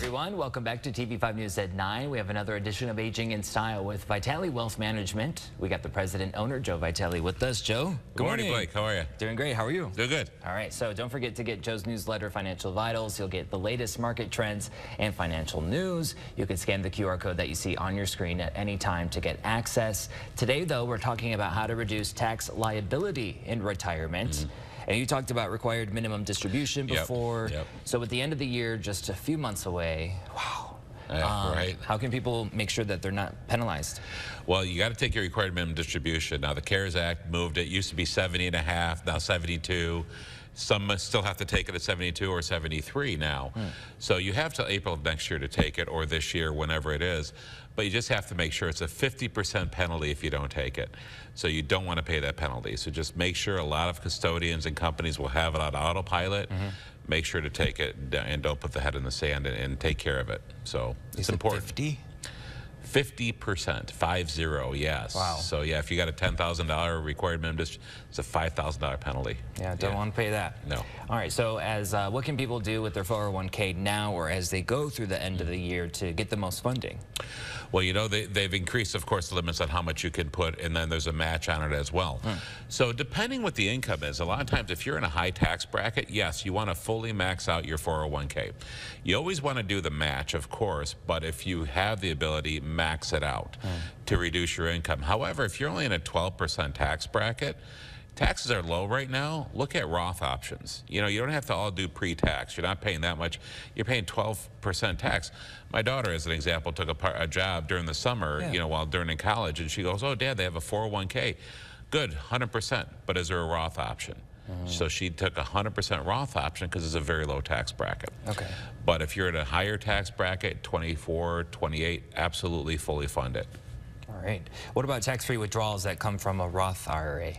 everyone. Welcome back to TV5 News at 9. We have another edition of Aging in Style with Vitale Wealth Management. We got the president owner, Joe Vitale, with us. Joe, good morning, Blake. How are you? Doing great. How are you? Doing good. All right. So don't forget to get Joe's newsletter, Financial Vitals. You'll get the latest market trends and financial news. You can scan the QR code that you see on your screen at any time to get access. Today, though, we're talking about how to reduce tax liability in retirement. And you talked about required minimum distribution before. Yep. So at the end of the year, just a few months away, wow. Right. How can people make sure that they're not penalized? Well, you got to take your required minimum distribution. Now, the CARES Act moved it. Used to be 70.5, now 72. Some still have to take it at 72 or 73 now. So you have till April of next year to take it, or this year, whenever it is. But you just have to make sure it's a 50% penalty if you don't take it. So you don't want to pay that penalty. So just make sure. A lot of custodians and companies will have it on autopilot. Make sure to take it and don't put the head in the sand and take care of it. So it's important. 50%, 50, yes. Wow. So yeah, if you got a $10,000 required minimum, it's a $5,000 penalty. Yeah, don't want to pay that. No. All right, so as what can people do with their 401k now or as they go through the end of the year to get the most funding? Well, you know, they've increased, of course, the limits on how much you can put, and then there's a match on it as well. So depending what the income is, a lot of times if you're in a high tax bracket, yes, you want to fully max out your 401k. You always want to do the match, of course, but if you have the ability, max it out to reduce your income. However, if you're only in a 12% tax bracket, taxes are low right now. Look at Roth options. You know, you don't have to all do pre-tax. You're not paying that much. You're paying 12% tax. My daughter, as an example, took a job during the summer, you know, while during college, and she goes, "Oh, Dad, they have a 401k. Good, 100%, but is there a Roth option?" So she took a 100% Roth option because it's a very low tax bracket. Okay. But if you're at a higher tax bracket, 24, 28, absolutely fully fund it. All right. What about tax-free withdrawals that come from a Roth IRA?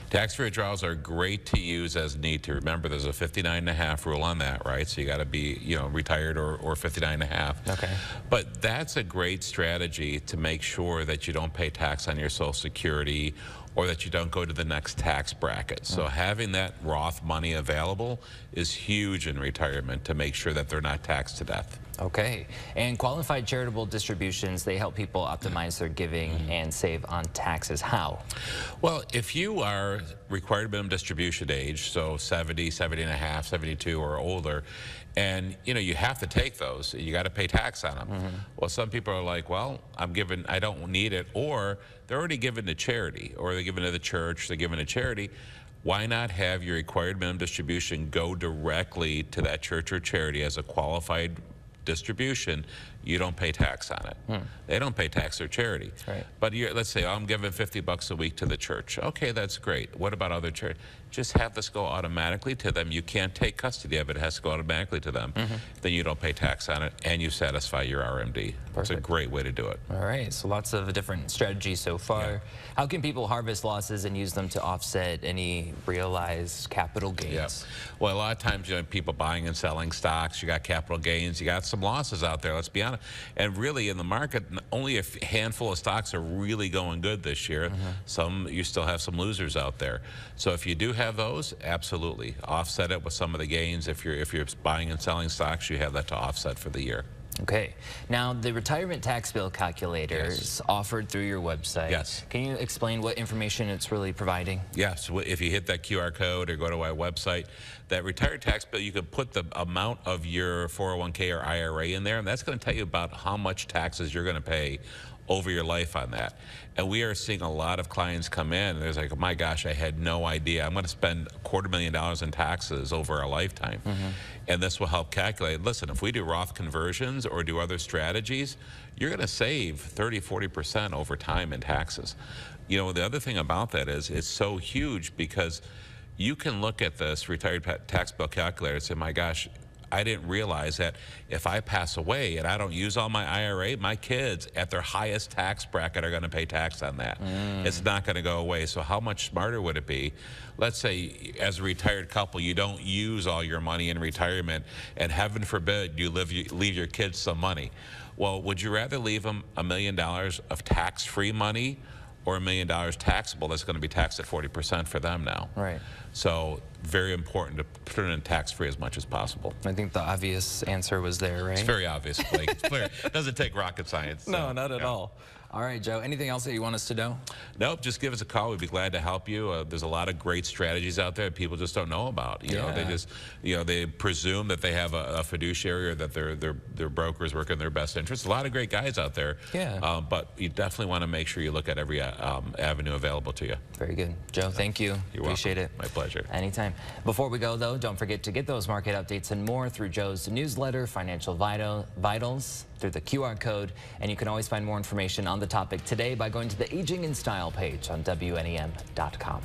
Tax-free withdrawals are great to use as need to. Remember, there's a 59.5 rule on that, right? So you got to be, you know, retired or 59.5. Okay. But that's a great strategy to make sure that you don't pay tax on your Social Security or that you don't go to the next tax bracket. So having that Roth money available is huge in retirement to make sure that they're not taxed to death. Okay. And qualified charitable distributions, they help people optimize their giving and save on taxes. How? Well, if you are required minimum distribution age, so 70, 70.5, 72 or older, and you know you have to take those, you got to pay tax on them. Well, some people are like, well, I don't need it, or they're already given to charity, or they're given to the church, they're given to charity. Why not have your required minimum distribution go directly to that church or charity as a qualified distribution? You don't pay tax on it. They don't pay tax or charity. Right. But let's say, oh, I'm giving $50 a week to the church. Okay, that's great. What about other church? Just have this go automatically to them. You can't take custody of it. It has to go automatically to them. Then you don't pay tax on it, and you satisfy your RMD. It's a great way to do it. All right, so lots of different strategies so far. How can people harvest losses and use them to offset any realized capital gains? Well, a lot of times, you know, people buying and selling stocks, you got capital gains, you got some losses out there, let's be honest. And really in the market, only a handful of stocks are really going good this year. You still have some losers out there. So if you do have those, absolutely offset it with some of the gains. If you're buying and selling stocks, you have that to offset for the year. Okay. Now, the retirement tax bill calculator is offered through your website. Yes. Can you explain what information it's really providing? Yes. If you hit that QR code or go to our website, that retired tax bill, you can put the amount of your 401k or IRA in there, and that's going to tell you about how much taxes you're going to pay over your life on that. And we are seeing a lot of clients come in and they're like, oh my gosh, I had no idea. I'm going to spend $250,000 in taxes over a lifetime. And this will help calculate, listen, if we do Roth conversions or do other strategies, you're going to save 30, 40% over time in taxes. You know, the other thing about that is it's so huge because you can look at this retired tax bill calculator and say, my gosh, I didn't realize that if I pass away and I don't use all my IRA, my kids at their highest tax bracket are going to pay tax on that. It's not going to go away. So how much smarter would it be? Let's say as a retired couple, you don't use all your money in retirement, and heaven forbid you leave your kids some money. Well, would you rather leave them $1 million of tax-free money, or $1 million taxable, that's going to be taxed at 40% for them now. Right. So very important to put it in tax-free as much as possible. I think the obvious answer was there, right? It's very obvious, Blake. It's clear. It doesn't take rocket science. No, so, not at all. All right, Joe, anything else that you want us to know? Nope, just give us a call. We'd be glad to help you. There's a lot of great strategies out there people just don't know about. You know, they just, they presume that they have a fiduciary or that their brokers work in their best interest. A lot of great guys out there. Yeah. But you definitely want to make sure you look at every avenue available to you. Very good. Joe, thank you. You're Appreciate welcome. it. My pleasure. Anytime. Before we go, though, don't forget to get those market updates and more through Joe's newsletter, Financial Vitals, through the QR code. And you can always find more information on the topic today by going to the Aging in Style page on WNEM.com.